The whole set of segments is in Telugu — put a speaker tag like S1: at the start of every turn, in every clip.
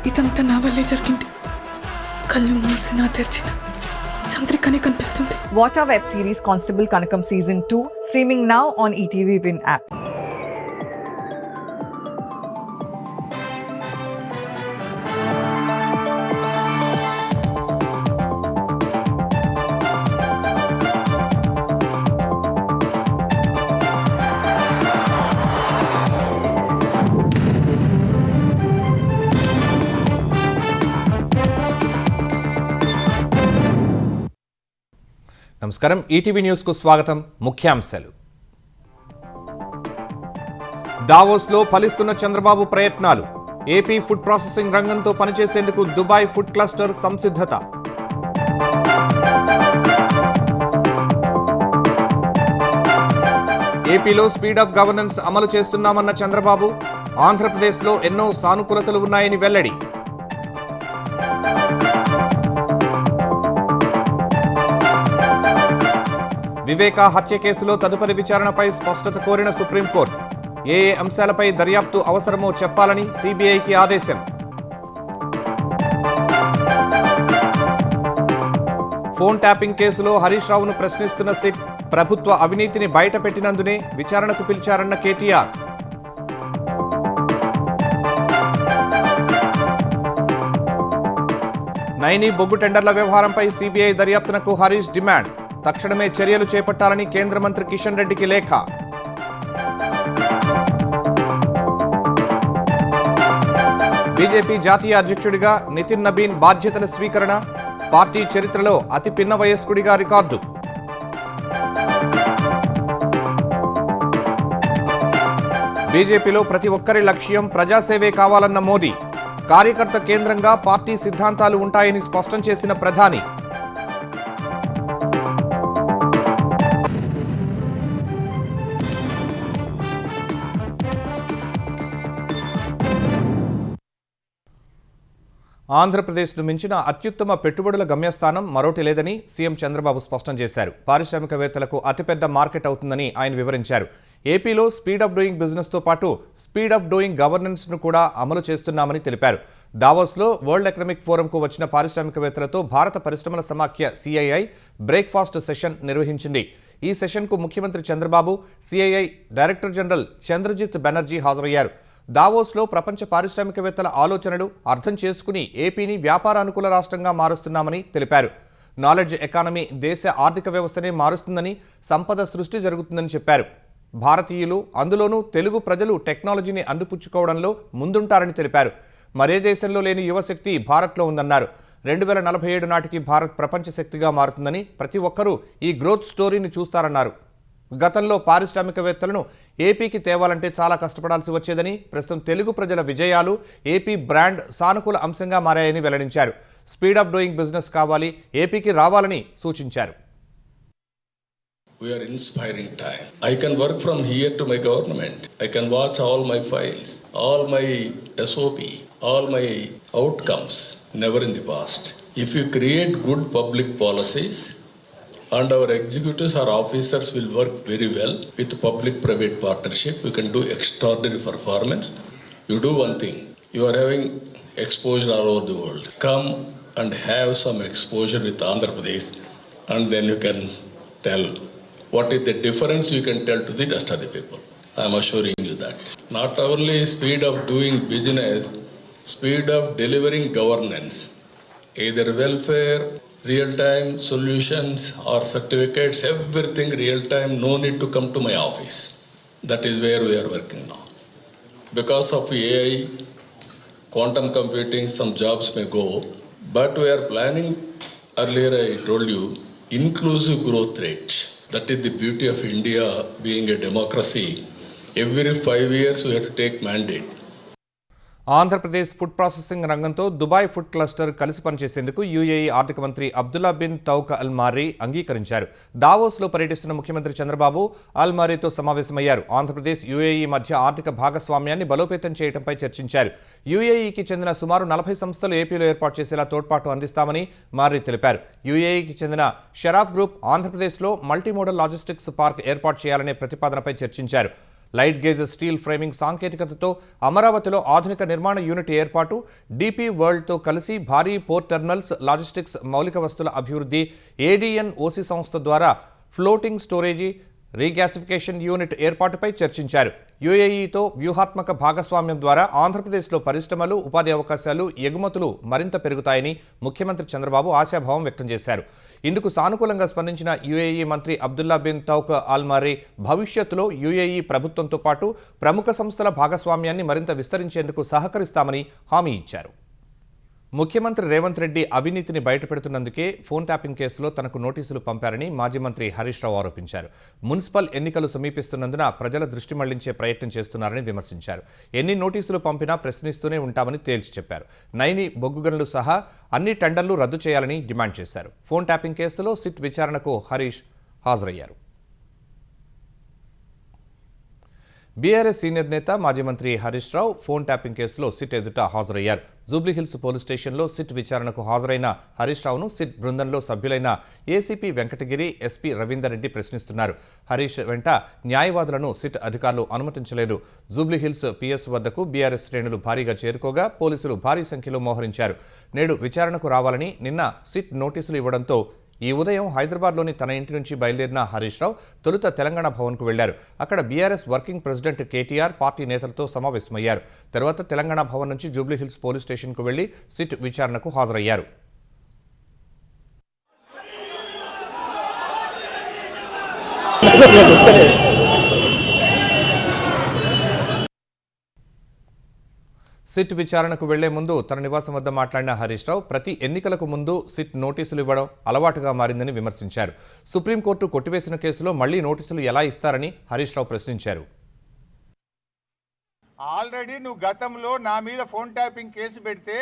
S1: ఇదంతా నా వల్లే జరిగింది. కళ్ళు మూసినా తెరిచిన చంద్రికనే కనిపిస్తుంది.
S2: Watch our web series Constable Kanakam Season 2 streaming now on ETV Win app.
S3: నమస్కారం, ఈటీవీ న్యూస్ కు స్వాగతం. ముఖ్యాంశాలు. దావోస్లో ఫలిస్తున్న చంద్రబాబు ప్రయత్నాలు. ఏపీ ఫుడ్ ప్రాసెసింగ్ రంగంతో పనిచేసేందుకు దుబాయ్ ఫుడ్ క్లస్టర్ సంసిద్ధత. ఏపీలో స్పీడ్ ఆఫ్ గవర్నెన్స్ అమలు చేస్తున్నామన్న చంద్రబాబు, ఆంధ్రప్రదేశ్లో ఎన్నో సానుకూలతలు ఉన్నాయని వెల్లడి. వివేకా హత్య కేసులో తదుపరి విచారణపై స్పష్టత కోరిన సుప్రీంకోర్టు. ఏ అంశాలపై దర్యాప్తు అవసరమో చెప్పాలని సిబిఐకి ఆదేశం. ఫోన్ ట్యాపింగ్ కేసులో హరీష్ రావును ప్రశ్నిస్తున్న సిట్, ప్రభుత్వ అవినీతిని బయటపెట్టినందునే విచారణకు పిలిచారన్న కేటీఆర్. నైని బొగ్గు టెండర్ల వ్యవహారంపై సిబిఐ దర్యాప్తునకు హరీష్ డిమాండ్. తక్షణమే చర్యలు చేపట్టాలని కేంద్ర మంత్రి కిషన్ రెడ్డికి లేఖ. బీజేపీ జాతీయ అధ్యక్షుడిగా నితిన్ నబీన్ బాధ్యతల స్వీకరణ. పార్టీ చరిత్రలో అతి పిన్న వయస్కుడిగా రికార్డు. బీజేపీలో ప్రతి ఒక్కరి లక్ష్యం ప్రజాసేవే కావాలన్న మోదీ. కార్యకర్త కేంద్రంగా పార్టీ సిద్ధాంతాలు ఉంటాయని స్పష్టం చేసిన ప్రధాని. ఆంధ్రప్రదేశ్ను మించిన అత్యుత్తమ పెట్టుబడుల గమ్యస్థానం మరోటి లేదని సీఎం చంద్రబాబు స్పష్టం చేశారు. పారిశ్రామికవేత్తలకు అతిపెద్ద మార్కెట్ అవుతుందని ఆయన వివరించారు. ఏపీలో స్పీడ్ ఆఫ్ డూయింగ్ బిజినెస్తో పాటు స్పీడ్ ఆఫ్ డూయింగ్ గవర్నెన్స్ను కూడా అమలు చేస్తున్నామని తెలిపారు. దావోస్లో వరల్డ్ ఎకనామిక్ ఫోరంకు వచ్చిన పారిశ్రామికవేత్తలతో భారత పరిశ్రమల సమాఖ్య సిఐఐ బ్రేక్ఫాస్ట్ సెషన్ నిర్వహించింది. ఈ సెషన్కు ముఖ్యమంత్రి Chandrababu, CII director general Chandrajit Banerjee హాజరయ్యారు. దావోస్లో ప్రపంచ పారిశ్రామికవేత్తల ఆలోచనలు అర్థం చేసుకుని ఏపీని వ్యాపారానుకూల రాష్ట్రంగా మారుస్తున్నామని తెలిపారు. నాలెడ్జ్ ఎకానమీ దేశ ఆర్థిక వ్యవస్థనే మారుస్తుందని, సంపద సృష్టి జరుగుతుందని చెప్పారు. భారతీయులు, అందులోనూ తెలుగు ప్రజలు టెక్నాలజీని అందిపుచ్చుకోవడంలో ముందుంటారని తెలిపారు. మరే దేశంలో లేని యువశక్తి భారత్లో ఉందన్నారు. 2047 నాటికి భారత్ ప్రపంచ శక్తిగా మారుతుందని, ప్రతి ఒక్కరూ ఈ గ్రోత్ స్టోరీని చూస్తారన్నారు. గతంలో పారిశ్రామికవేత్తలను ఏపీకి తేవాలంటే చాలా కష్టపడాల్సి వచ్చేదని, ప్రస్తుతం తెలుగు ప్రజల విజయాలు ఏపీ బ్రాండ్ సానుకూల అంశంగా మారాయని వెల్లడించారు. స్పీడ్ ఆఫ్ డూయింగ్ బిజినెస్ కావాలి, ఏపీకి రావాలని సూచించారు.
S4: We are inspiring time. I can work from here to my government. I can watch all my files, all my SOP, all my outcomes. Never in the past. If you create good public policies, and our executives or officers will work very well with public-private partnership, we can do extraordinary performance. You do one thing. You are having exposure all over the world. Come and have some exposure with Andhra Pradesh, and then you can tell what is the difference you can tell to the rest of the people. I am assuring you that. Not only speed of doing business, speed of delivering governance, either welfare, real-time solutions or certificates, everything real-time, no need to come to my office. That is where we are working now. Because of AI, quantum computing, some jobs may go, but we are planning, earlier I told you, inclusive growth rate. That is the beauty of India being a democracy. Every 5 years we have to take mandate.
S3: Andhra Pradesh food processing రంగంతో దుబాయ్ ఫుడ్ క్లస్టర్ కలిసి పనిచేసేందుకు యూఏఈ ఆర్థిక మంత్రి Abdullah bin Touq Al Marri అంగీకరించారు. దావోస్లో పర్యటిస్తున్న ముఖ్యమంత్రి చంద్రబాబు అల్ మారీతో సమావేశమయ్యారు. ఆంధ్రప్రదేశ్ యూఏఈ మధ్య ఆర్థిక భాగస్వామ్యాన్ని బలోపేతం చేయడంపై చర్చించారు. యూఏఈకి చెందిన సుమారు 40 సంస్థలు ఏపీలో ఏర్పాటు చేసేలా తోడ్పాటు అందిస్తామని మారీ తెలిపారు. యూఏఈకి చెందిన షరాఫ్ గ్రూప్ ఆంధ్రప్రదేశ్లో మల్టీమోడల్ లాజిస్టిక్స్ పార్క్ ఏర్పాటు చేయాలనే ప్రతిపాదనపై చర్చించారు. లైట్ గేజ్ స్టీల్ ఫ్రేమింగ్ సాంకేతికతతో అమరావతిలో ఆధునిక నిర్మాణ యూనిట్ ఏర్పాటు, డీపీ వరల్డ్తో కలిసి భారీ పోర్ట్ టెర్మినల్స్, లాజిస్టిక్స్, మౌలిక వస్తువుల అభివృద్ధి, ఏడీఎన్ ఓసీ సంస్థ ద్వారా ఫ్లోటింగ్ స్టోరేజీ, రీగ్యాసిఫికేషన్ యూనిట్ ఏర్పాటుపై చర్చించారు. యుఏఈతో వ్యూహాత్మక భాగస్వామ్యం ద్వారా ఆంధ్రప్రదేశ్లో పరిశ్రమలు, ఉపాధి అవకాశాలు, ఎగుమతులు మరింత పెరుగుతాయని ముఖ్యమంత్రి చంద్రబాబు ఆశాభావం వ్యక్తం చేశారు. ఇందుకు సానుకూలంగా స్పందించిన యుఏఈ మంత్రి అబ్దుల్లా బిన్ తౌక్ అల్ మరీ భవిష్యత్తులో యుఏఈ ప్రభుత్వంతో పాటు ప్రముఖ సంస్థల భాగస్వామ్యాన్ని మరింత విస్తరించేందుకు సహకరిస్తామని హామీ ఇచ్చారు. ముఖ్యమంత్రి రేవంత్ రెడ్డి అవినీతిని బయటపెడుతున్నందుకే ఫోన్ ట్యాపింగ్ కేసులో తనకు నోటీసులు పంపారని మాజీ మంత్రి హరీష్ రావు ఆరోపించారు. మున్సిపల్ ఎన్నికలు సమీపిస్తున్నందున ప్రజల దృష్టి మళ్లించే ప్రయత్నం చేస్తున్నారని విమర్శించారు. ఎన్ని నోటీసులు పంపినా ప్రశ్నిస్తూనే ఉంటామని తేల్చి చెప్పారు. నైని బొగ్గు గనులు సహా అన్ని టెండర్లు రద్దు చేయాలని డిమాండ్ చేశారు. ఫోన్ ట్యాపింగ్ కేసులో సిట్ విచారణకు హరీష్ హాజరయ్యారు. బీఆర్ఎస్ సీనియర్ నేత మాజీ మంత్రి హరీష్ రావు ఫోన్ ట్యాపింగ్ కేసులో సిట్ ఎదుట హాజరయ్యారు. జూబ్లీహిల్స్ పోలీస్ స్టేషన్లో సిట్ విచారణకు హాజరైన హరీష్ రావును సిట్ బృందంలో సభ్యులైన ఏసీపీ వెంకటగిరి, ఎస్పీ రవీందర్ రెడ్డి ప్రశ్నిస్తున్నారు. హరీష్ వెంట న్యాయవాదులను సిట్ అధికారులు అనుమతించలేదు. జూబ్లీహిల్స్ పీఎస్ వద్దకు బీఆర్ఎస్ శ్రేణులు భారీగా చేరుకోగా పోలీసులు భారీ సంఖ్యలో మోహరించారు. నేడు విచారణకు రావాలని నిన్న సిట్ నోటీసులు ఇవ్వడంతో ఈ ఉదయం హైదరాబాద్లోని తన ఇంటి నుంచి బయలుదేరిన హరీష్ రావు తొలుత తెలంగాణ భవన్కు వెళ్లారు. అక్కడ BRS working president KTR, party నేతలతో సమావేశమయ్యారు. తర్వాత తెలంగాణ భవన్ నుంచి జూబ్లీహిల్స్ పోలీస్ స్టేషన్కు వెళ్లి సిట్ విచారణకు హాజరయ్యారు. సిట్ విచారణకు వెళ్లే ముందు తన నివాసం వద్ద మాట్లాడిన హరీష్ రావు ప్రతి ఎన్నికలకు ముందు సిట్ నోటీసులు ఇవ్వడం అలవాటుగా మారిందని విమర్శించారు. సుప్రీంకోర్టు కొట్టివేసిన కేసులో మళ్లీ నోటీసులు ఎలా ఇస్తారని హరీష్ రావు ప్రశ్నించారు.
S5: ఆల్రెడీ నువ్వు గతంలో నా మీద ఫోన్ ట్యాపింగ్ కేసు పెడితే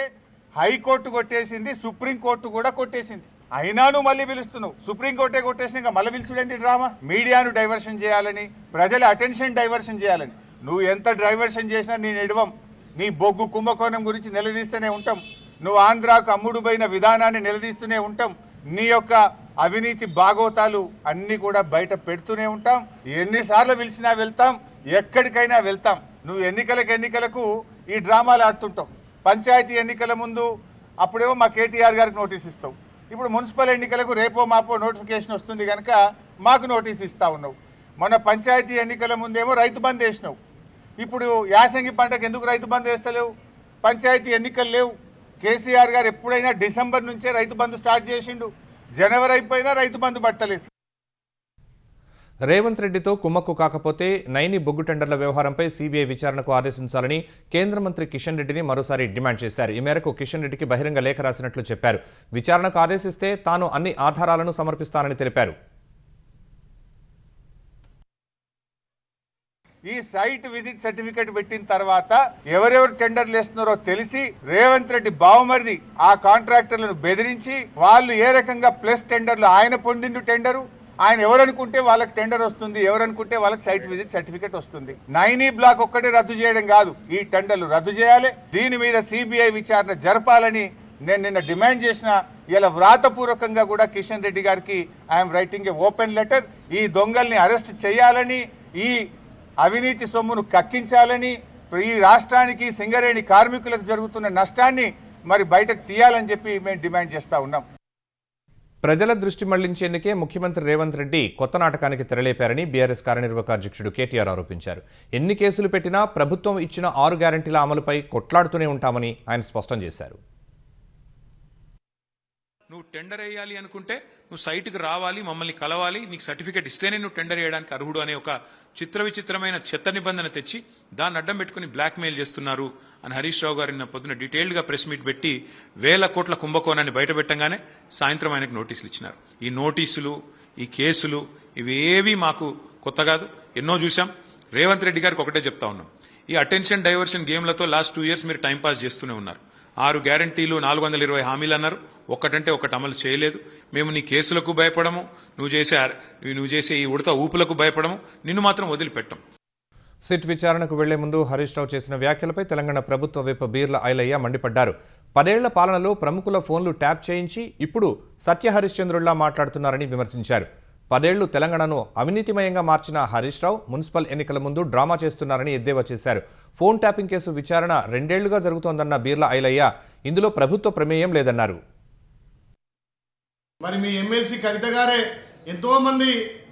S5: హైకోర్టు కొట్టేసింది, సుప్రీంకోర్టు కూడా కొట్టేసింది. అయినా నువ్వు మళ్ళీ పిలుస్తున్నావు. సుప్రీంకోర్టే కొట్టేసినాక మళ్ళీ పిలుచుడేంది డ్రామా? మీడియాను డైవర్షన్ చేయాలని, ప్రజల అటెన్షన్ డైవర్షన్ చేయాలని. నువ్వు ఎంత డైవర్షన్ చేసినా నేను ఎడవం. నీ బొగ్గు కుంభకోణం గురించి నిలదీస్తూనే ఉంటాం. నువ్వు ఆంధ్రాకు అమ్ముడు పోయిన విధానాన్ని నిలదీస్తూనే ఉంటాం. నీ యొక్క అవినీతి బాగోతాలు అన్నీ కూడా బయట పెడుతూనే ఉంటాం. ఎన్నిసార్లు పిలిచినా వెళ్తాం, ఎక్కడికైనా వెళ్తాం. నువ్వు ఎన్నికలకు ఈ డ్రామాలు ఆడుతుంటావు. పంచాయతీ ఎన్నికల ముందు అప్పుడేమో మా కేటీఆర్ గారికి నోటీస్ ఇస్తావు. ఇప్పుడు మున్సిపల్ ఎన్నికలకు రేపో మాపో నోటిఫికేషన్ వస్తుంది కనుక మాకు నోటీస్ ఇస్తా ఉన్నావు. మొన్న పంచాయతీ ఎన్నికల ముందేమో రైతు బంద్ వేసినావు. ఇప్పుడు యాసంగి పంటకు ఎందుకు రైతు బంద్ వేస్తలేవు? పంచాయతీ ఎన్నికలు లేవు. కేసీఆర్ గారు ఎప్పుడైనా డిసెంబర్ నుంచే రైతు బంద్ స్టార్ట్ చేసిండు. జనవరి అయిపోయినా రైతు బంద్ పట్టలేదు.
S3: రేవంత్ రెడ్డితో కుమ్మక్కు కాకపోతే నైని బొగ్గు టెండర్ల వ్యవహారంపై సీబీఐ విచారణకు ఆదేశించాలని కేంద్ర మంత్రి కిషన్ రెడ్డిని మరోసారి డిమాండ్ చేశారు. ఈ మేరకు కిషన్ రెడ్డికి బహిరంగ లేఖ రాసినట్లు చెప్పారు. విచారణకు ఆదేశిస్తే తాను అన్ని ఆధారాలను సమర్పిస్తానని తెలిపారు.
S5: ఈ సైట్ విజిట్ సర్టిఫికేట్ పెట్టిన తర్వాత ఎవరెవరు టెండర్లు వేస్తున్నారో తెలిసి రేవంత్ రెడ్డి బావమరిది ఆ కాంట్రాక్టర్లను బెదిరించి వాళ్ళు ఏ రకంగా ప్లస్ టెండర్లు ఆయన పొందిండు టెండరు, ఆయన ఎవరనుకుంటే వాళ్ళకి టెండర్ వస్తుంది, ఎవరనుకుంటే వాళ్ళకి సైట్ విజిట్ సర్టిఫికేట్ వస్తుంది. నైనీ బ్లాక్ ఒక్కటే రద్దు చేయడం కాదు, ఈ టెండర్లు రద్దు చేయాలి. దీని మీద సిబిఐ విచారణ జరపాలని నేను నిన్న డిమాండ్ చేసిన. ఇలా వ్రాతపూర్వకంగా కూడా కిషన్ రెడ్డి గారికి I'm writing A open letter. ఈ దొంగల్ని అరెస్ట్ చేయాలని, ఈ అవినీతి సొమ్మును కక్కించాలని, ఈ రాష్ట్రానికి సింగరేణి కార్మికులకు జరుగుతున్న నష్టాన్ని మరి బయటకు తీయాలని చెప్పి మేము డిమాండ్ చేస్తూ ఉన్నాం.
S3: ప్రజల దృష్టి మళ్లించేందుకే ముఖ్యమంత్రి రేవంత్ రెడ్డి కొత్త నాటకానికి తెరలేపారని బీఆర్ఎస్ కార్యనిర్వాహక అధ్యక్షుడు కేటీఆర్ ఆరోపించారు. ఎన్ని కేసులు పెట్టినా ప్రభుత్వం ఇచ్చిన 6 గ్యారంటీల అమలుపై కొట్లాడుతూనే ఉంటామని ఆయన స్పష్టం చేశారు.
S6: నువ్వు టెండర్ వేయాలి అనుకుంటే నువ్వు సైట్కి రావాలి, మమ్మల్ని కలవాలి, నీకు సర్టిఫికేట్ ఇస్తేనే నువ్వు టెండర్ వేయడానికి అర్హుడు అనే ఒక విచిత్రమైన చెత్త నిబంధన తెచ్చి దాన్ని అడ్డం పెట్టుకుని బ్లాక్మెయిల్ చేస్తున్నారు అని హరీష్ రావు గారు నిన్న పొద్దున డీటెయిల్డ్గా ప్రెస్ మీట్ పెట్టి 1000 కోట్ల కుంభకోణాన్ని బయటపెట్టంగానే సాయంత్రం ఆయనకు నోటీసులు ఇచ్చినారు. ఈ నోటీసులు, ఈ కేసులు ఇవేవి మాకు కొత్త కాదు, ఎన్నో చూసాం. రేవంత్ రెడ్డి గారికి ఒకటే చెప్తా ఉన్నాం, ఈ అటెన్షన్ డైవర్షన్ గేమ్లతో లాస్ట్ 2 years మీరు టైంపాస్ చేస్తూనే ఉన్నారు. 6 గ్యారంటీలు, 420 హామీలు అన్నారు, ఒక్కటంటే ఒకటి అమలు చేయలేదు. మేము నీ కేసులకు భయపడము, నువ్వు చేసే ఈ ఉడత ఊపులకు భయపడము, నిన్ను మాత్రం వదిలిపెట్టం.
S3: సిట్ విచారణకు వెళ్లే ముందు హరీష్ రావు చేసిన వ్యాఖ్యలపై తెలంగాణ ప్రభుత్వ విప్ బీర్ల ఐలయ్య మండిపడ్డారు. 10 ఏళ్ల పాలనలో ప్రముఖుల ఫోన్లు ట్యాప్ చేయించి ఇప్పుడు సత్య హరిశ్చంద్రుల్లా మాట్లాడుతున్నారని విమర్శించారు. 10 ఏళ్లు తెలంగాణను అవినీతిమయంగా మార్చిన హరీష్ రావు మున్సిపల్ ఎన్నికల ముందు డ్రామా చేస్తున్నారని ఎద్దేవా చేశారు. ఫోన్ ట్యాపింగ్ కేసు విచారణ 2 ఏళ్లుగా జరుగుతోందన్న బీర్లా ఐలయ్య ఇందులో ప్రభుత్వ ప్రమేయం లేదన్నారు.
S7: మరి మీ ఎమ్మెల్సీ కవిత గారే ఎంతోమంది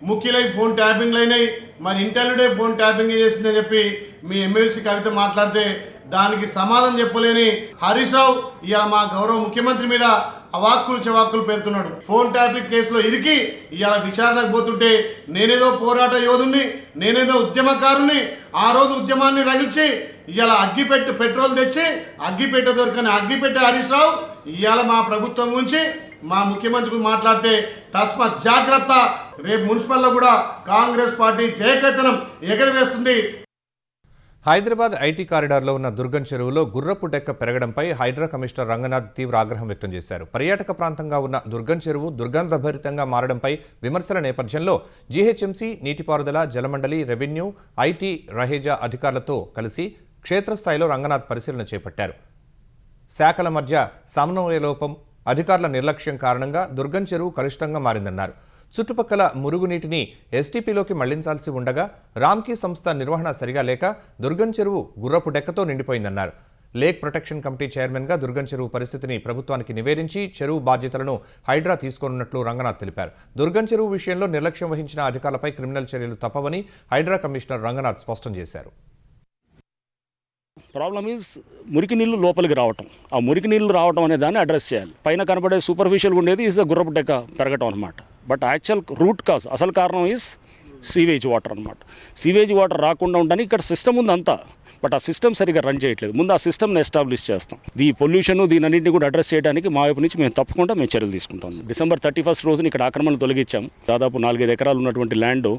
S7: ముఖ్యులై ఫోన్ ట్యాపింగ్లు అయినాయి, మరి ఇంటర్వ్యూడే ఫోన్ ట్యాపింగ్ చేసిందని చెప్పి మీ ఎమ్మెల్సీ కవిత మాట్లాడితే దానికి సమాధానం చెప్పలేని హరీష్ రావు ఇవాళ మా గౌరవ ముఖ్యమంత్రి మీద అవాక్కులు చవాక్కులు పెడుతున్నాడు. ఫోన్ ట్యాపింగ్ కేసులో ఇరికి ఇవాళ విచారణకు పోతుంటే నేనేదో పోరాట యోధుని, నేనేదో ఉద్యమకారుని, ఆ రోజు ఉద్యమాన్ని రగిల్చి ఇవాళ పెట్రోల్ తెచ్చి అగ్గిపెట్ట దొరకని అగ్గిపెట్టే హరీష్ రావు ఇవాళ మా ప్రభుత్వం గురించి మా ముఖ్యమంత్రికి మాట్లాడితే తస్మాత్ జాగ్రత్త. రేపు మున్సిపల్లో కూడా Congress party Jayaketanam ఎగరవేస్తుంది.
S3: Hyderabad IT కారిడార్లో ఉన్న దుర్గం చెరువులో గుర్రపు డెక్క పెరగడంపై హైడ్రా కమిషనర్ రంగనాథ్ తీవ్ర ఆగ్రహం వ్యక్తం చేశారు. పర్యాటక ప్రాంతంగా ఉన్న దుర్గం చెరువు దుర్గంధభరితంగా మారడంపై విమర్శల నేపథ్యంలో జీహెచ్ఎంసీ, నీటిపారుదల, జలమండలి, రెవెన్యూ, ఐటీ, రహేజా అధికారులతో కలిసి క్షేత్రస్థాయిలో రంగనాథ్ పరిశీలన చేపట్టారు. శాఖల మధ్య సమన్వయ లోపం, అధికారుల నిర్లక్ష్యం కారణంగా దుర్గం చెరువు కలుషితంగా మారిందన్నారు. చుట్టుపక్కల మురుగునీటిని ఎస్టీపీలోకి మళ్లించాల్సి ఉండగా రామ్కీ సంస్థ నిర్వహణ సరిగా లేక దుర్గం చెరువు గుర్రపు డెక్కతో నిండిపోయిందన్నారు. లేక్ ప్రొటెక్షన్ కమిటీ చైర్మన్గా దుర్గం చెరువు పరిస్థితిని ప్రభుత్వానికి నివేదించి చెరువు బాధ్యతలను హైడ్రా తీసుకోనున్నట్లు రంగనాథ్ తెలిపారు. దుర్గం చెరువు విషయంలో నిర్లక్ష్యం వహించిన అధికారులపై క్రిమినల్ చర్యలు తప్పవని హైడ్రా కమిషనర్ రంగనాథ్ స్పష్టం చేశారు.
S8: ప్రాబ్లమ్ ఈజ్ మురికి నీళ్లు లోపలికి రావటం, ఆ మురికి నీళ్లు రావటం అనే దాన్ని అడ్రస్ చేయాలి. పైన కనబడే సూపర్ఫిషియల్ ఉండేది ఈజ్ ద గుర్రపు డెక్క పెరగటం అనమాట. బట్ యాక్చువల్ రూట్ కాజ్, అసలు కారణం ఈజ్ సీవేజ్ వాటర్ అనమాట. సీవేజ్ వాటర్ రాకుండా ఉండడానికి ఇక్కడ సిస్టమ్ ఉంది అంతా, బట్ ఆ సిస్టమ్ సరిగా రన్ చేయట్లేదు. ముందు ఆ సిస్టమ్ని ఎస్టాబ్లిష్ చేస్తాం. ఈ పొల్యూషన్ దీని అన్నింటినీ కూడా అడ్రస్ చేయడానికి మా వైపు నుంచి మేము తప్పకుండా చర్యలు తీసుకుంటాం. December 31 రోజున ఇక్కడ ఆక్రమణలు తొలగించాం. దాదాపు 4-5 ఎకరాలు ఉన్నటువంటి ల్యాండ్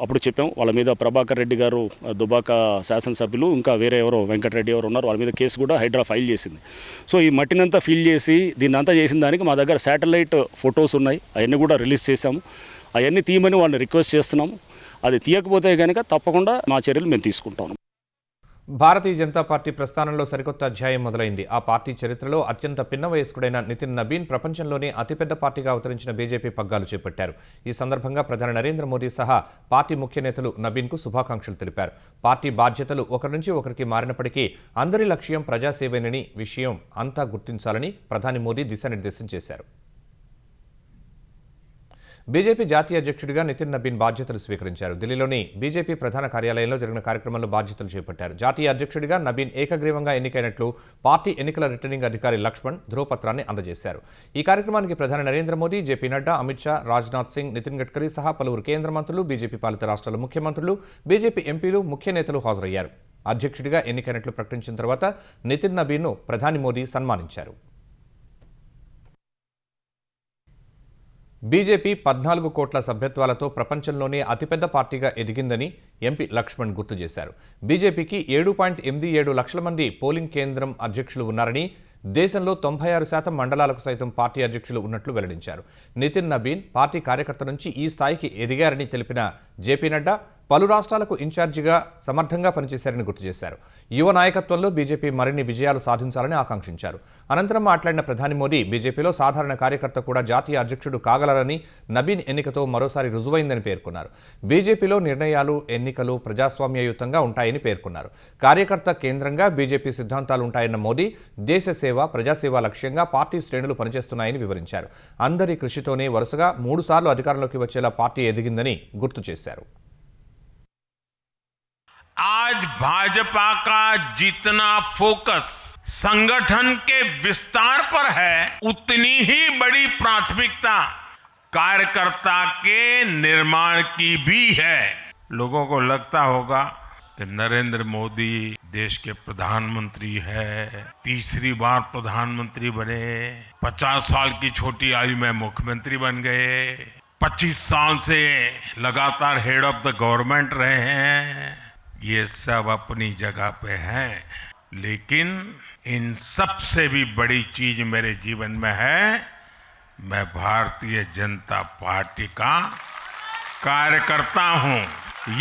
S8: అప్పుడు చెప్పాం వాళ్ళ మీద. ప్రభాకర్ రెడ్డి గారు, దుబాక శాసనసభ్యులు, ఇంకా వేరే ఎవరో వెంకటరెడ్డి ఎవరు ఉన్నారు, వాళ్ళ మీద కేసు కూడా హైడ్రా ఫైల్ చేసింది. సో ఈ మట్టినంతా ఫిల్ చేసి దీన్ని అంతా చేసిన దానికి మా దగ్గర శాటిలైట్ ఫొటోస్ ఉన్నాయి, అవన్నీ కూడా రిలీజ్ చేశాము. అవన్నీ తీయమని వాళ్ళని రిక్వెస్ట్ చేస్తున్నాము. అది తీయకపోతే కనుక తప్పకుండా మా చర్యలు మేము తీసుకుంటాము.
S3: భారతీయ జనతా పార్టీ ప్రస్థానంలో సరికొత్త అధ్యాయం మొదలైంది. ఆ పార్టీ చరిత్రలో అత్యంత పిన్న వయస్కుడైన నితిన్ నబీన్ ప్రపంచంలోనే అతిపెద్ద పార్టీగా అవతరించిన బీజేపీ పగ్గాలు చేపట్టారు. ఈ సందర్భంగా ప్రధాని నరేంద్ర మోదీ సహా పార్టీ ముఖ్య నేతలు నబీన్కు శుభాకాంక్షలు తెలిపారు. పార్టీ బాధ్యతలు ఒకరి నుంచి ఒకరికి మారినప్పటికీ అందరి లక్ష్యం ప్రజాసేవేనని విషయం అంతా గుర్తించాలని ప్రధాని మోదీ దిశానిర్దేశం చేశారు. బీజేపీ జాతీయ అధ్యక్షుడిగా నితిన్ నబీన్ బాధ్యతలు స్వీకరించారు. ఢిల్లీలోని బీజేపీ ప్రధాన కార్యాలయంలో జరిగిన కార్యక్రమంలో బాధ్యతలు చేపట్టారు. జాతీయ అధ్యక్షుడిగా నబీన్ ఏకగ్రీవంగా ఎన్నికైనట్లు పార్టీ ఎన్నికల రిటర్నింగ్ అధికారి లక్ష్మణ్ ధృవపత్రాన్ని అందజేశారు. ఈ కార్యక్రమానికి ప్రధాని నరేంద్ర మోదీ, జేపీ నడ్డా, అమిత్ షా, రాజ్నాథ్ సింగ్, నితిన్ గడ్కరీ సహా పలువురు కేంద్ర మంత్రులు, బీజేపీ పాలిత రాష్ట్రాల ముఖ్యమంత్రులు, బీజేపీ ఎంపీలు, ముఖ్య నేతలు హాజరయ్యారు. అధ్యక్షుడిగా ఎన్నికైనట్లు ప్రకటించిన తర్వాత నితిన్ నబీన్ను ప్రధాని మోదీ సన్మానించారు. బీజేపీ 14 కోట్ల సభ్యత్వాలతో ప్రపంచంలోనే అతిపెద్ద పార్టీగా ఎదిగిందని ఎంపీ లక్ష్మణ్ గుర్తు చేశారు. బీజేపీకి 7.87 లక్షల మంది పోలింగ్ కేంద్రం అధ్యక్షులు ఉన్నారని, దేశంలో 96% మండలాలకు సైతం పార్టీ అధ్యక్షులు ఉన్నట్లు వెల్లడించారు. నితిన్ నబీన్ పార్టీ కార్యకర్త నుంచి ఈ స్థాయికి ఎదిగారని తెలిపిన జేపీ నడ్డా పలు రాష్ట్రాలకు ఇన్ఛార్జిగా సమర్థంగా పనిచేశారని గుర్తు చేశారు. యువ నాయకత్వంలో బీజేపీ మరిన్ని విజయాలు సాధించాలని ఆకాంక్షించారు. అనంతరం మాట్లాడిన ప్రధాని మోదీ బీజేపీలో సాధారణ కార్యకర్త కూడా జాతీయ అధ్యక్షుడు కాగలరని నబీన్ ఎన్నికతో మరోసారి రుజువైందని పేర్కొన్నారు. బీజేపీలో నిర్ణయాలు, ఎన్నికలు ప్రజాస్వామ్యయుతంగా ఉంటాయని పేర్కొన్నారు. కార్యకర్త కేంద్రంగా బీజేపీ సిద్ధాంతాలు ఉంటాయన్న మోదీ దేశ సేవ, ప్రజాసేవ లక్ష్యంగా పార్టీ శ్రేణులు పనిచేస్తున్నాయని వివరించారు. అందరి కృషితోనే వరుసగా 3 సార్లు అధికారంలోకి వచ్చేలా పార్టీ ఎదిగిందని గుర్తు చేశారు.
S9: आज भाजपा का जितना फोकस संगठन के विस्तार पर है, उतनी ही बड़ी प्राथमिकता कार्यकर्ता के निर्माण की भी है. लोगों को लगता होगा कि नरेंद्र मोदी देश के प्रधानमंत्री है, तीसरी बार प्रधानमंत्री बने, 50 साल की छोटी आयु में मुख्यमंत्री बन गए, 25 साल से लगातार हेड ऑफ द गवर्नमेंट रहे हैं. ये सब अपनी जगह पे हैं, लेकिन इन सबसे भी बड़ी चीज मेरे जीवन में है, मैं भारतीय जनता पार्टी का कार्यकर्ता हूं.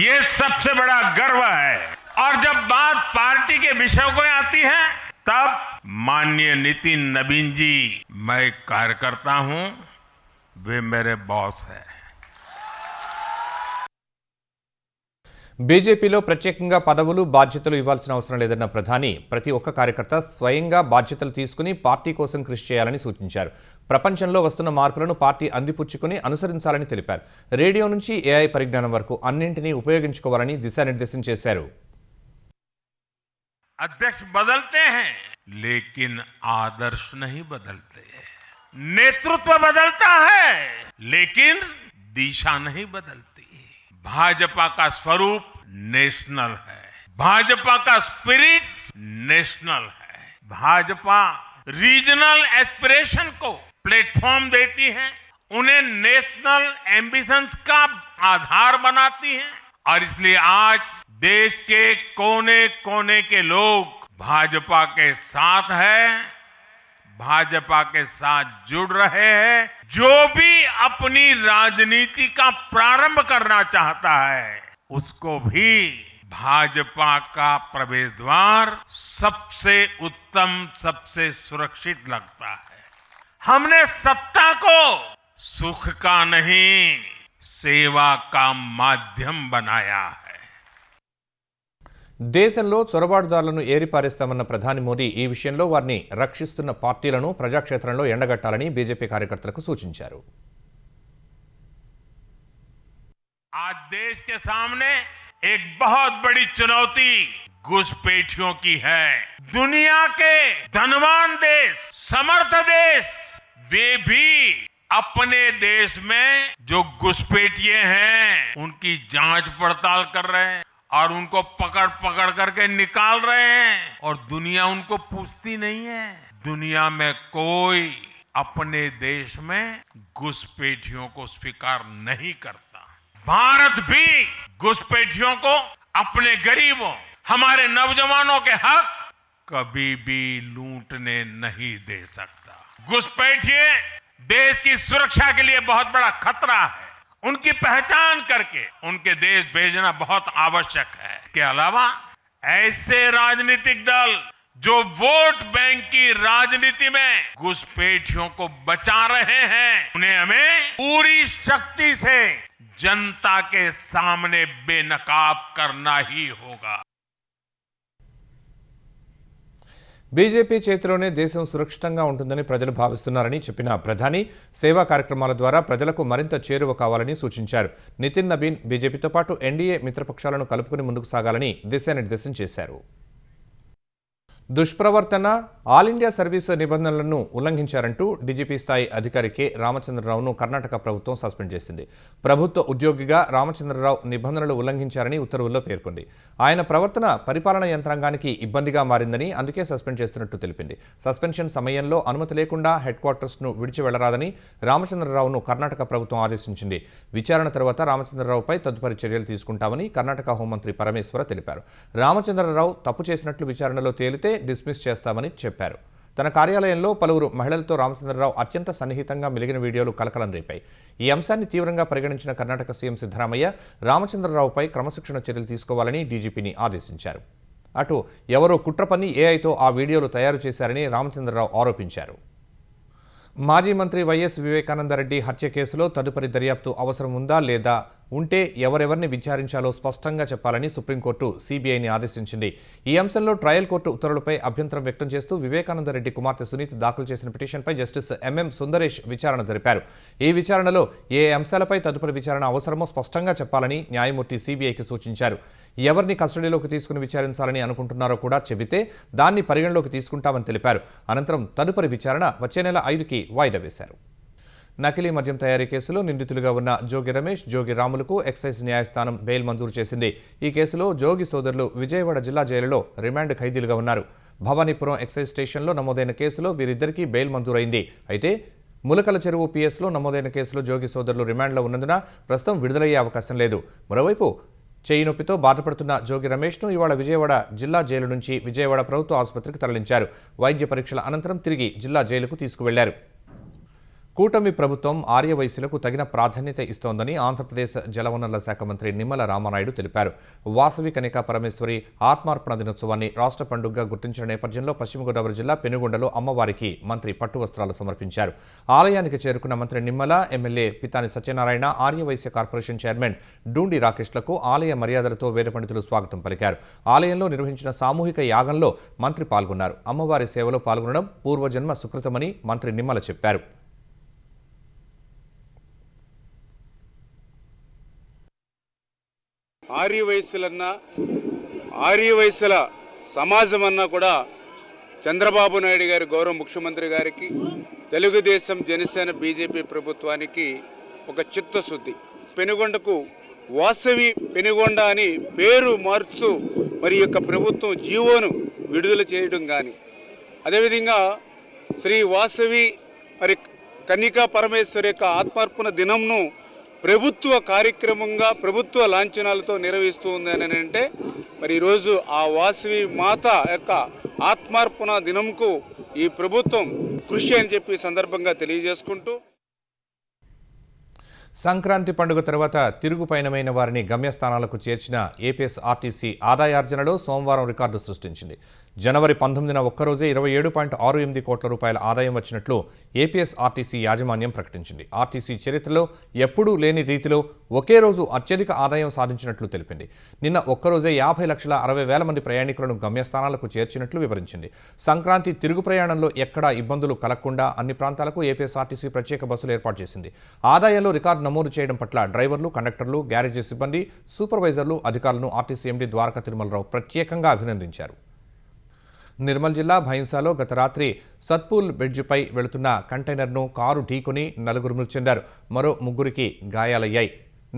S9: ये सबसे बड़ा गर्व है. और जब बात पार्टी के विषयों को आती है, तब माननीय नितिन नबीन जी, मैं कार्यकर्ता हूं, वे मेरे बॉस हैं.
S3: బీజేపీలో ప్రత్యేకంగా పదవులు బాధ్యతలు ఇవ్వాల్సిన అవసరం లేదన్న ప్రధాని ప్రతి ఒక్క కార్యకర్త స్వయంగా బాధ్యతలు తీసుకుని పార్టీ కోసం కృషి చేయాలని సూచించారు. ప్రపంచంలో వస్తున్న మార్పులను పార్టీ అందిపుచ్చుకుని అనుసరించాలని తెలిపారు. రేడియో నుంచి ఏఐ పరిజ్ఞానం వరకు అన్నింటినీ ఉపయోగించుకోవాలని దిశానిర్దేశం చేశారు.
S9: अध्यक्ष बदलते हैं लेकिन आदर्श नहीं बदलते, नेतृत्व बदलता है लेकिन दिशा नहीं बदलती। भाजपा का स्वरूप नेशनल है, भाजपा का स्पिरिट नेशनल है। भाजपा रीजनल एस्पिरेशन को प्लेटफॉर्म देती है, उन्हें नेशनल एम्बिशंस का आधार बनाती है और इसलिए आज देश के कोने कोने के लोग भाजपा के साथ हैं, भाजपा के साथ जुड़ रहे हैं। जो भी अपनी राजनीति का प्रारंभ करना चाहता है उसको भी भाजपा का प्रवेश द्वार सबसे उत्तम, सबसे सुरक्षित लगता है। हमने सत्ता को सुख का नहीं, सेवा का माध्यम बनाया है।
S3: దేశంలో చొరబాటుదారులను ఏరిపారేస్తామన్న ప్రధాని మోదీ ఈ విషయంలో వారిని రక్షిస్తున్న పార్టీలను ప్రజాక్షేత్రంలో ఎండగట్టాలని బీజేపీ కార్యకర్తలకు సూచించారు.
S9: आज देश के सामने एक बहुत बड़ी चुनौती घुसपैठियों की है। दुनिया के धनवान देश, समर्थ देश, वे भी अपने देश में जो घुसपैठिए हैं उनकी जांच पड़ताल कर रहे हैं और उनको पकड़ पकड़ करके निकाल रहे हैं और दुनिया उनको पूछती नहीं है। दुनिया में कोई अपने देश में घुसपैठियों को स्वीकार नहीं करता। भारत भी घुसपैठियों को अपने गरीबों, हमारे नौजवानों के हक कभी भी लूटने नहीं दे सकता। घुसपैठिए देश की सुरक्षा के लिए बहुत बड़ा खतरा है। उनकी पहचान करके उनके देश भेजना बहुत आवश्यक है। इसके अलावा ऐसे राजनीतिक दल जो वोट बैंक की राजनीति में घुसपैठियों को बचा रहे हैं, उन्हें हमें पूरी शक्ति से जनता के सामने बेनकाब करना ही होगा।
S3: బీజేపీ చేతిలోనే దేశం సురక్షితంగా ఉంటుందని ప్రజలు భావిస్తున్నారని చెప్పిన ప్రధాని సేవా కార్యక్రమాల ద్వారా ప్రజలకు మరింత చేరువ కావాలని సూచించారు. నితిన్ నబీన్ బీజేపీతో పాటు ఎన్డీఏ మిత్రపక్షాలను కలుపుకుని ముందుకు సాగాలని దిశానిర్దేశం చేశారు. దుష్ప్రవర్తన, ఆల్ ఇండియా సర్వీస్ నిబంధనలను ఉల్లంఘించారంటూ డీజీపీ స్థాయి అధికారి కె రామచంద్రరావును కర్ణాటక ప్రభుత్వం సస్పెండ్ చేసింది. ప్రభుత్వ ఉద్యోగిగా రామచంద్రరావు నిబంధనలు ఉల్లంఘించారని ఉత్తర్వుల్లో పేర్కొంది. ఆయన ప్రవర్తన పరిపాలనా యంత్రాంగానికి ఇబ్బందిగా మారిందని అందుకే సస్పెండ్ చేస్తున్నట్టు తెలిపింది. సస్పెన్షన్ సమయంలో అనుమతి లేకుండా హెడ్ క్వార్టర్స్ను విడిచి వెళ్లరాదని రామచంద్రరావును కర్ణాటక ప్రభుత్వం ఆదేశించింది. విచారణ తర్వాత రామచంద్రరావుపై తదుపరి చర్యలు తీసుకుంటామని కర్ణాటక హోంమంత్రి పరమేశ్వర తెలిపారు. రామచంద్రరావు తప్పు చేసినట్లు విచారణలో తేలితే డిస్మిస్ చేస్తామని చెప్పారు. తన కార్యాలయంలో పలువురు మహిళలతో రామచంద్రరావు అత్యంత సన్నిహితంగా మెలిగిన వీడియోలు కలకలం రేపాయి. ఈ అంశాన్ని తీవ్రంగా పరిగణించిన కర్ణాటక సీఎం సిద్ధరామయ్య రామచంద్రరావుపై క్రమశిక్షణ చర్యలు తీసుకోవాలని డీజీపీని ఆదేశించారు. అటు ఎవరో కుట్ర పన్ని ఏఐతో ఆ వీడియోలు తయారు చేశారని రామచంద్రరావు ఆరోపించారు. మాజీ మంత్రి వైఎస్ వివేకానందరెడ్డి హత్య కేసులో తదుపరి దర్యాప్తు అవసరం ఉందా లేదా, ఉంటే ఎవరెవరిని విచారించాలో స్పష్టంగా చెప్పాలని సుప్రీంకోర్టు సీబీఐని ఆదేశించింది. ఈ అంశంలో ట్రయల్ కోర్టు ఉత్తర్వులపై అభ్యంతరం వ్యక్తం చేస్తూ వివేకానందరెడ్డి కుమార్తె సునీత దాఖలు చేసిన పిటిషన్పై జస్టిస్ ఎంఎం సుందరేష్ విచారణ జరిపారు. ఈ విచారణలో ఏ అంశాలపై తదుపరి విచారణ అవసరమో స్పష్టంగా చెప్పాలని న్యాయమూర్తి సీబీఐకి సూచించారు. ఎవరిని కస్టడీలోకి తీసుకుని విచారించాలని అనుకుంటున్నారో కూడా చెబితే దాన్ని పరిగణలోకి తీసుకుంటామని తెలిపారు. అనంతరం తదుపరి విచారణ వచ్చే నెల 5కి వాయిదా వేశారు. నకిలీ మద్యం తయారీ కేసులో నిందితులుగా ఉన్న జోగి రమేష్, జోగి రాములకు ఎక్సైజ్ న్యాయస్థానం బెయిల్ మంజూరు చేసింది. ఈ కేసులో జోగి సోదరులు విజయవాడ జిల్లా జైలులో రిమాండ్ ఖైదీలుగా ఉన్నారు. భవానీపురం ఎక్సైజ్ స్టేషన్లో నమోదైన కేసులో వీరిద్దరికీ బెయిల్ మంజూరైంది. అయితే ములకల చెరువు పిఎస్లో నమోదైన కేసులో జోగి సోదరులు రిమాండ్లో ఉన్నందున ప్రస్తుతం విడుదలయ్యే అవకాశం లేదు. మరోవైపు చేయి నొప్పితో బాధపడుతున్న జోగి రమేష్ను ఇవాళ విజయవాడ జిల్లా జైలు నుంచి విజయవాడ ప్రభుత్వ ఆసుపత్రికి తరలించారు. వైద్య పరీక్షల అనంతరం తిరిగి జిల్లా జైలుకు తీసుకువెళ్లారు. కూటమి ప్రభుత్వం ఆర్యవైశ్యులకు తగిన ప్రాధాన్యత ఇస్తోందని ఆంధ్రప్రదేశ్ జలవనరుల శాఖ మంత్రి నిమ్మల రామానాయుడు తెలిపారు. వాసవి కనికా పరమేశ్వరి ఆత్మార్పణ దినోత్సవాన్ని రాష్ట్ర పండుగగా గుర్తించిన నేపథ్యంలో పశ్చిమ గోదావరి జిల్లా పెనుగొండలో అమ్మవారికి మంత్రి పట్టు వస్త్రాలు సమర్పించారు. ఆలయానికి చేరుకున్న మంత్రి Nimmala, MLA Pitani Satyanarayana, Arya Vysya corporation chairman Dundi రాకేష్లకు ఆలయ మర్యాదలతో వేద పండితులు స్వాగతం పలికారు. ఆలయంలో నిర్వహించిన సామూహిక యాగంలో మంత్రి పాల్గొన్నారు. అమ్మవారి సేవలో పాల్గొనడం పూర్వజన్మ సుకృతమని మంత్రి నిమ్మల చెప్పారు.
S10: ఆర్యవైశ్యుల సమాజం అన్నా కూడా చంద్రబాబు నాయుడు గారి గౌరవ ముఖ్యమంత్రి గారికి, తెలుగుదేశం, జనసేన, బీజేపీ ప్రభుత్వానికి ఒక చిత్తశుద్ధి. పెనుగొండకు వాసవి పెనుగొండ అని పేరు మార్చుతూ మరి యొక్క ప్రభుత్వం జీవోను విడుదల చేయడం కానీ, అదేవిధంగా శ్రీ వాసవి మరి కన్నికా పరమేశ్వరి యొక్క ఆత్మార్పణ దినంను ప్రభుత్వ కార్యక్రమంగా ప్రభుత్వ లాంఛనాలతో నిర్వహిస్తూ ఉంది అని అంటే మరి ఈరోజు ఆ వాసవి మాత యొక్క ఆత్మార్పణ దినంకు ఈ ప్రభుత్వం కృషి అని చెప్పి సందర్భంగా తెలియజేసుకుంటూ,
S3: సంక్రాంతి పండుగ తర్వాత తిరుగుపయనమైన వారిని గమ్యస్థానాలకు చేర్చిన ఏపీఎస్ఆర్టీసీ ఆదాయార్జనలో సోమవారం రికార్డు సృష్టించింది. జనవరి 19న ఒక్కరోజే 27.68 కోట్ల రూపాయల ఆదాయం వచ్చినట్లు ఏపీఎస్ఆర్టీసీ యాజమాన్యం ప్రకటించింది. ఆర్టీసీ చరిత్రలో ఎప్పుడూ లేని రీతిలో ఒకే రోజు అత్యధిక ఆదాయం సాధించినట్లు తెలిపింది. నిన్న ఒక్కరోజే 50,60,000 మంది ప్రయాణికులను గమ్యస్థానాలకు చేర్చినట్లు వివరించింది. సంక్రాంతి తిరుగు ప్రయాణంలో ఎక్కడా ఇబ్బందులు కలగకుండా అన్ని ప్రాంతాలకు ఏపీఎస్ఆర్టీసీ ప్రత్యేక బస్సులు ఏర్పాటు చేసింది. ఆదాయంలో రికార్డు నమోదు చేయడం పట్ల డ్రైవర్లు, కండక్టర్లు, గ్యారేజీ సిబ్బంది, సూపర్వైజర్లు, అధికారులను ఆర్టీసీ ఎండీ ద్వారకా తిరుమలరావు ప్రత్యేకంగా అభినందించారు. నిర్మల్ జిల్లా భైంసాలో గత రాత్రి సత్పూల్ బ్రిడ్జిపై వెళుతున్న కంటైనర్ను కారు ఢీకొని 4 మృతి చెందారు. మరో 3కి గాయాలయ్యాయి.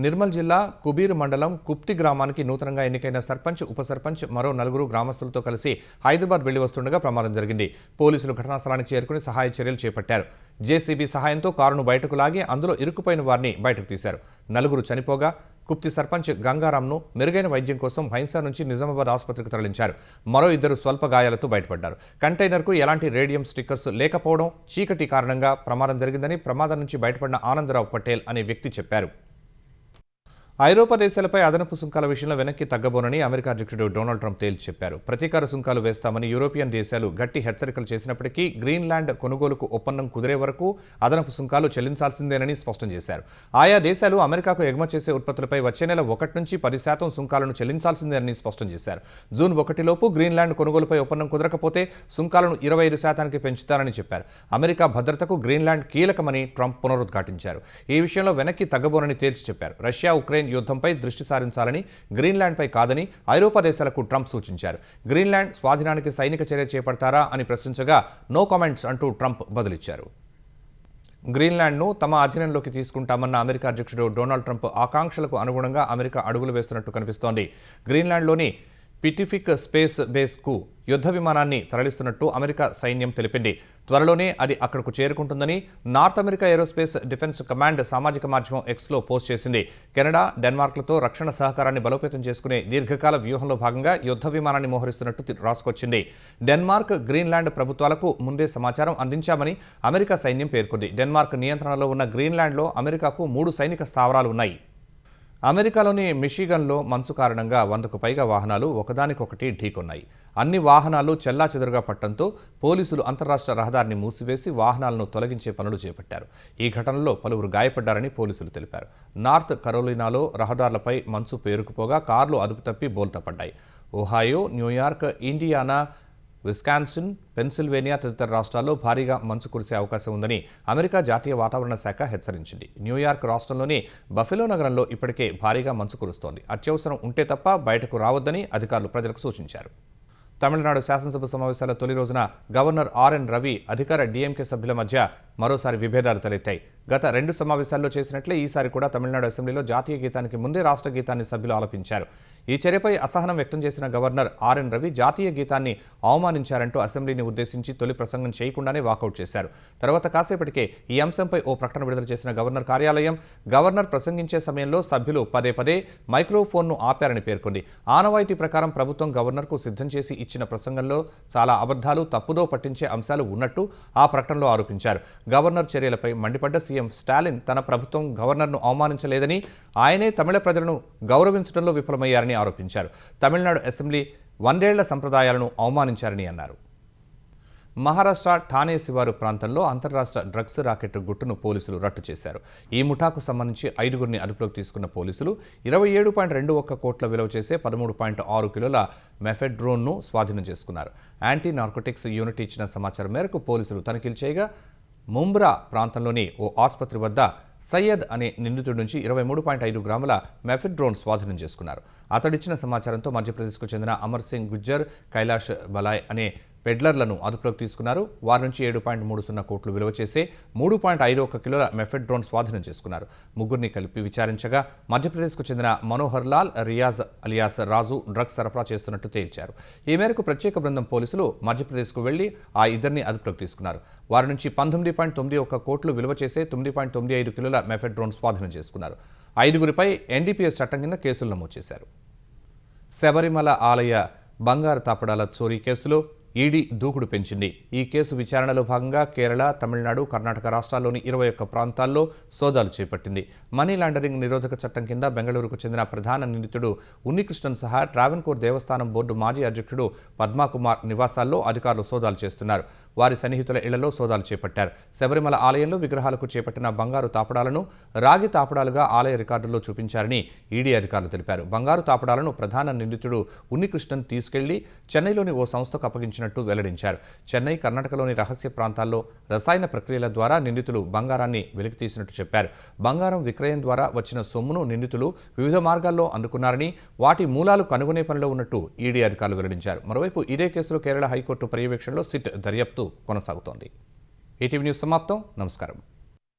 S3: నిర్మల్ జిల్లా కుబీర్ మండలం కుప్తి గ్రామానికి నూతనంగా ఎన్నికైన సర్పంచ్, ఉప సర్పంచ్, మరో 4 గ్రామస్తులతో కలిసి హైదరాబాద్ వెళ్లి వస్తుండగా ప్రమాదం జరిగింది. పోలీసులు ఘటనా స్థలానికి చేరుకుని సహాయ చర్యలు చేపట్టారు. జేసీబీ సహాయంతో కారును బయటకు లాగి అందులో ఇరుక్కుపోయిన వారిని బయటకు తీశారు. 4 చనిపోగా కుప్తి సర్పంచ్ గంగారాంను మెరుగైన వైద్యం కోసం భైంసా నుంచి నిజామాబాద్ ఆసుపత్రికి తరలించారు. మరో 2 స్వల్ప గాయాలతో బయటపడ్డారు. కంటైనర్కు ఎలాంటి రేడియం స్టిక్కర్స్ లేకపోవడం, చీకటి కారణంగా ప్రమాదం జరిగిందని ప్రమాదం నుంచి బయటపడిన ఆనందరావు పటేల్ అనే వ్యక్తి చెప్పారు. ఐరోపా దేశాలపై అదనపు సుంకాల విషయంలో వెనక్కి తగ్గబోనని అమెరికా అధ్యక్షుడు డొనాల్డ్ ట్రంప్ తేల్చి చెప్పారు. ప్రతీకార సుంకాలు వేస్తామని యూరోపియన్ దేశాలు గట్టి హెచ్చరికలు చేసినప్పటికీ గ్రీన్లాండ్ కొనుగోలుకు ఒప్పందం కుదిరే వరకు అదనపు సుంకాలు చెల్లించాల్సిందేనని స్పష్టం చేశారు. ఆయా దేశాలు అమెరికాకు ఎగుమతి చేసే ఉత్పత్తులపై వచ్చే నెల 1 నుంచి 10% సుంకాలను చెల్లించాల్సిందేనని స్పష్టం చేశారు. జూన్ 1లోపు గ్రీన్లాండ్ కొనుగోలుపై ఒప్పందం కుదరకపోతే సుంకాలను 25%కి పెంచుతారని చెప్పారు. అమెరికా భద్రతకు గ్రీన్లాండ్ కీలకమని ట్రంప్ పునరుద్ఘాటించారు. ఈ విషయంలో వెనక్కి తగ్గబోనని తేల్చి చెప్పారు. రష్యా ఉక్రెయిన్ యుద్ధంపై దృష్టి సారించాలని, గ్రీన్లాండ్పై కాదని ఐరోపా దేశాలకు ట్రంప్ సూచించారు. గ్రీన్లాండ్ స్వాధీనానికి సైనిక చర్య చేపడతారా అని ప్రశ్నించగా నో కామెంట్స్ అంటూ ట్రంప్ బదులిచ్చారు. గ్రీన్లాండ్ను తమ అధీనంలోకి తీసుకుంటామన్న అమెరికా అధ్యక్షుడు డొనాల్డ్ ట్రంప్ ఆకాంక్షలకు అనుగుణంగా అమెరికా అడుగులు వేస్తున్నట్టు కనిపిస్తోంది. గ్రీన్లాండ్లోని పిటిఫిక్ స్పేస్ బేస్కు యుద్ధ విమానాన్ని తరలిస్తున్నట్టు అమెరికా సైన్యం తెలిపింది. త్వరలోనే అది అక్కడకు చేరుకుంటుందని North America aerospace defence command సామాజిక మాధ్యమం ఎక్స్లో పోస్ట్ చేసింది. కెనడా, డెన్మార్క్లతో రక్షణ సహకారాన్ని బలోపేతం చేసుకునే దీర్ఘకాల వ్యూహంలో భాగంగా యుద్ధ విమానాన్ని మోహరిస్తున్నట్టు రాసుకొచ్చింది. డెన్మార్క్, గ్రీన్లాండ్ ప్రభుత్వాలకు ముందే సమాచారం అందించామని అమెరికా సైన్యం పేర్కొంది. డెన్మార్క్ నియంత్రణలో ఉన్న గ్రీన్లాండ్లో అమెరికాకు 3 సైనిక స్థావరాలు ఉన్నాయి. అమెరికాలోని మిషిగన్లో మంచు కారణంగా 100కు పైగా వాహనాలు ఒకదానికొకటి ఢీకొన్నాయి. అన్ని వాహనాలు చెల్లాచెదురుగా పట్టడంతో పోలీసులు అంతర్రాష్ట్ర రహదారిని మూసివేసి వాహనాలను తొలగించే పనులు చేపట్టారు. ఈ ఘటనలో పలువురు గాయపడ్డారని పోలీసులు తెలిపారు. నార్త్ కరోలినాలో రహదారులపై మంచు పేరుకుపోగా కార్లు అదుపు తప్పి బోల్తాపడ్డాయి. Ohio, New York, Indiana, Wisconsin, Pennsylvania తదితర రాష్ట్రాల్లో భారీగా మంచు కురిసే అవకాశం ఉందని అమెరికా జాతీయ వాతావరణ శాఖ హెచ్చరించింది. న్యూయార్క్ రాష్ట్రంలోని బఫెలో నగరంలో ఇప్పటికే భారీగా మంచు కురుస్తోంది. అత్యవసరం ఉంటే తప్ప బయటకు రావద్దని అధికారులు ప్రజలకు సూచించారు. తమిళనాడు శాసనసభ సమావేశాల తొలి రోజున గవర్నర్ ఆర్ఎన్ రవి, అధికార డీఎంకే సభ్యుల మధ్య మరోసారి విభేదాలు తలెత్తాయి. గత 2 సమావేశాల్లో చేసినట్లే ఈసారి కూడా తమిళనాడు అసెంబ్లీలో జాతీయ గీతానికి ముందే రాష్ట్ర గీతాన్ని సభ్యులు ఆలపించారు. ఈ చర్యపై అసహనం వ్యక్తం చేసిన గవర్నర్ ఆర్ఎన్ రవి జాతీయ గీతాన్ని అవమానించారంటూ అసెంబ్లీని ఉద్దేశించి తొలి ప్రసంగం చేయకుండానే వాకౌట్ చేశారు. తర్వాత కాసేపటికే ఈ అంశంపై ఓ ప్రకటన విడుదల చేసిన గవర్నర్ కార్యాలయం గవర్నర్ ప్రసంగించే సమయంలో సభ్యులు పదే పదే మైక్రోఫోన్ను ఆపారని పేర్కొంది. ఆనవాయితీ ప్రకారం ప్రభుత్వం గవర్నర్కు సిద్ధం చేసి ఇచ్చిన ప్రసంగంలో చాలా అబద్ధాలు, తప్పుదో పట్టించే అంశాలు ఉన్నట్టు ఆ ప్రకటనలో ఆరోపించారు. గవర్నర్ చర్యలపై మండిపడ్డ సీఎం స్టాలిన్ తన ప్రభుత్వం గవర్నర్ను అవమానించలేదని, ఆయనే తమిళ ప్రజలను గౌరవించడంలో విఫలమయ్యారని ఆరోపించారు. తమిళనాడు అసెంబ్లీ 100 ఏళ్ల సంప్రదాయాలను అవమానించారని అన్నారు. మహారాష్ట్ర ఠానే శివారు ప్రాంతంలో అంతర్రాష్ట్ర డ్రగ్స్ రాకెట్ గుట్టును పోలీసులు రట్టు చేశారు. ఈ ముఠాకు సంబంధించి 5గురిని అదుపులోకి తీసుకున్న పోలీసులు 27.21 కోట్ల విలువ చేసే 13.6 కిలోల మెఫెడ్రోన్ను స్వాధీనం చేసుకున్నారు. యాంటీ నార్కోటిక్స్ యూనిట్ ఇచ్చిన సమాచారం మేరకు పోలీసులు తనిఖీలు చేయగా ముంబ్రా ప్రాంతంలోని ఓ ఆసుపత్రి వద్ద సయ్యద్ అనే నిందితుడి నుంచి 23.5 గ్రాముల మెఫెడ్రోన్ స్వాధీనం చేసుకున్నారు. అతడిచ్చిన సమాచారంతో మధ్యప్రదేశ్కు చెందిన అమర్ సింగ్ గుజ్జర్, కైలాష్ బలాయ్ అనే పెడ్లర్లను అదుపులోకి తీసుకున్నారు. వారి నుంచి 7.30 కోట్లు విలువ చేసే 3.51 కిలోల మెఫెడ్రోన్ స్వాధీనం చేసుకున్నారు. ముగ్గురిని కలిపి విచారించగా మధ్యప్రదేశ్కు చెందిన మనోహర్ లాల్, రియాజ్ అలియాస్ రాజు డ్రగ్స్ సరఫరా చేస్తున్నట్టు తేల్చారు. ఈ మేరకు ప్రత్యేక బృందం పోలీసులు మధ్యప్రదేశ్కు వెళ్లి ఆ ఇద్దరిని అదుపులోకి తీసుకున్నారు. వారి నుంచి 19.91 కోట్లు విలువ చేసే 9.95 కిలోల మెఫెడ్రోన్ స్వాధీనం చేసుకున్నారు. 5గురిపై ఎన్డీపీఎస్ చట్టం కింద కేసులు నమోదు చేశారు. శబరిమల ఆలయ బంగారు తాపడాల చోరీ కేసులో ఈడీ దూకుడు పెంచింది. ఈ కేసు విచారణలో భాగంగా కేరళ, తమిళనాడు, కర్ణాటక రాష్ట్రాల్లోని 21 ప్రాంతాల్లో సోదాలు చేపట్టింది. మనీ లాండరింగ్ నిరోధక చట్టం కింద బెంగళూరుకు చెందిన ప్రధాన నిందితుడు ఉన్నికృష్ణన్ సహా ట్రావెన్కోర్ దేవస్థానం బోర్డు మాజీ అధ్యక్షుడు పద్మాకుమార్ నివాసాల్లో అధికారులు సోదాలు చేస్తున్నారు. వారి సన్నిహితుల ఇళ్లలో సోదాలు చేపట్టారు. శబరిమల ఆలయంలో విగ్రహాలకు చేపట్టిన బంగారు తాపడాలను రాగి తాపడాలుగా ఆలయ రికార్డుల్లో చూపించారని ఈడీ అధికారులు తెలిపారు. బంగారు తాపడాలను ప్రధాన నిందితుడు ఉన్నికృష్ణన్ తీసుకెళ్లి చెన్నైలోని ఓ సంస్థకు అప్పగించినట్టు వెల్లడించారు. చెన్నై, కర్ణాటకలోని రహస్య ప్రాంతాల్లో రసాయన ప్రక్రియల ద్వారా నిందితులు బంగారాన్ని వెలికితీసినట్టు చెప్పారు. బంగారం విక్రయం ద్వారా వచ్చిన సొమ్మును నిందితులు వివిధ మార్గాల్లో అందుకున్నారని, వాటి మూలాలు కనుగొనే పనిలో ఉన్నట్టు ఈడీ అధికారులు వెల్లడించారు. మరోవైపు ఇదే కేసులో కేరళ హైకోర్టు పర్యవేక్షణలో సిట్ దర్యాప్తు కొనసాగుతోంది. ఈటీవీ న్యూస్ సమాప్తం. నమస్కారం.